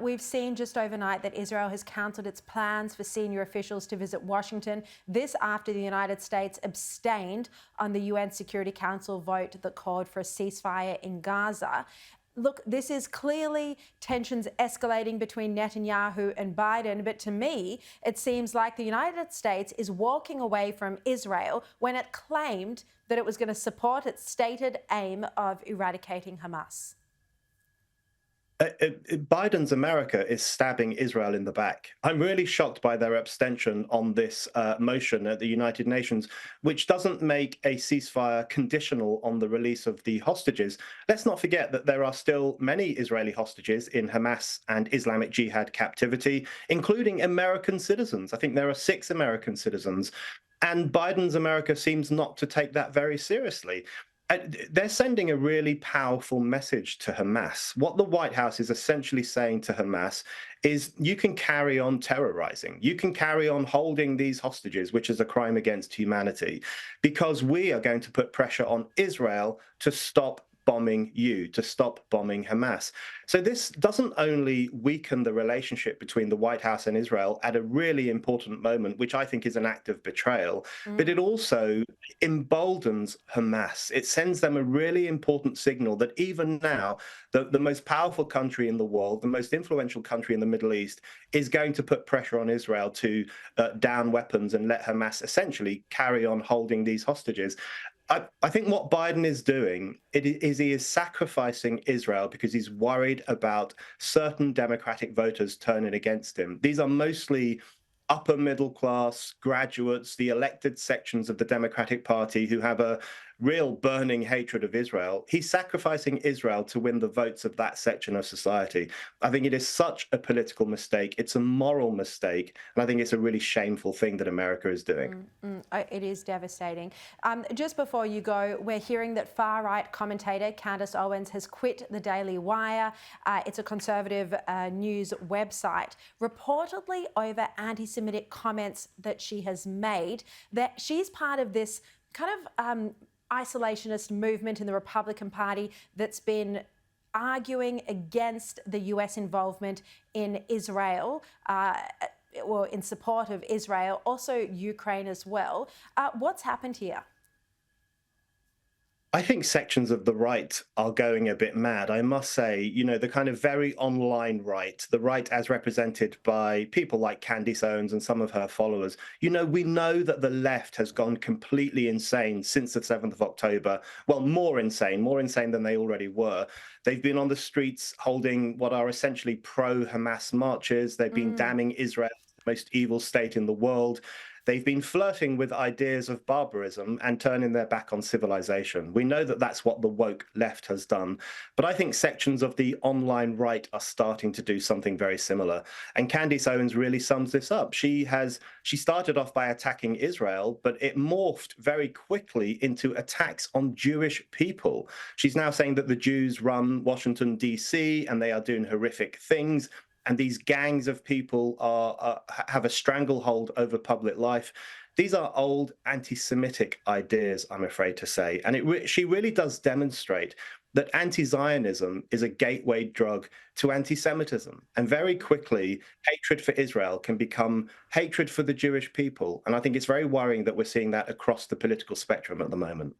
We've seen just overnight that Israel has cancelled its plans for senior officials to visit Washington. This after the United States abstained on the UN Security Council vote that called for a ceasefire in Gaza. Look, this is clearly tensions escalating between Netanyahu and Biden, but to me, it seems like the United States is walking away from Israel when it claimed that it was going to support its stated aim of eradicating Hamas. Biden's America is stabbing Israel in the back. I'm really shocked by their abstention on this motion at the United Nations, which doesn't make a ceasefire conditional on the release of the hostages. Let's not forget that there are still many Israeli hostages in Hamas and Islamic Jihad captivity, including American citizens. I think there are 6 American citizens. And Biden's America seems not to take that very seriously. They're sending a really powerful message to Hamas. What the White House is essentially saying to Hamas is you can carry on terrorizing. You can carry on holding these hostages, which is a crime against humanity, because we are going to put pressure on Israel to stop bombing you, to stop bombing Hamas. So this doesn't only weaken the relationship between the White House and Israel at a really important moment, which I think is an act of betrayal, but it also emboldens Hamas. It sends them a really important signal that even now, the most powerful country in the world, the most influential country in the Middle East, is going to put pressure on Israel to down weapons and let Hamas essentially carry on holding these hostages. I think what Biden is doing is he is sacrificing Israel because he's worried about certain Democratic voters turning against him. These are mostly upper middle class graduates, the elected sections of the Democratic Party who have a real burning hatred of Israel. He's sacrificing Israel to win the votes of that section of society. I think it is such a political mistake. It's a moral mistake. And I think it's a really shameful thing that America is doing. It is devastating. Just before you go, we're hearing that far-right commentator Candace Owens has quit the Daily Wire. It's a conservative news website, reportedly over anti-Semitic comments that she has made. That she's part of this kind of isolationist movement in the Republican Party that's been arguing against the US involvement in Israel, or in support of Israel, also Ukraine as well. What's happened here? I think sections of the right are going a bit mad. I must say, you know, the kind of very online right, the right as represented by people like Candace Owens and some of her followers. You know, we know that the left has gone completely insane since the 7th of October. Well, more insane than they already were. They've been on the streets holding what are essentially pro-Hamas marches. They've been damning Israel, the most evil state in the world. They've been flirting with ideas of barbarism and turning their back on civilization. We know that that's what the woke left has done. But I think sections of the online right are starting to do something very similar. And Candace Owens really sums this up. She started off by attacking Israel, but it morphed very quickly into attacks on Jewish people. She's now saying that the Jews run Washington, D.C., and they are doing horrific things. And these gangs of people have a stranglehold over public life. These are old anti-Semitic ideas, I'm afraid to say. And she really does demonstrate that anti-Zionism is a gateway drug to anti-Semitism. And very quickly, hatred for Israel can become hatred for the Jewish people. And I think it's very worrying that we're seeing that across the political spectrum at the moment.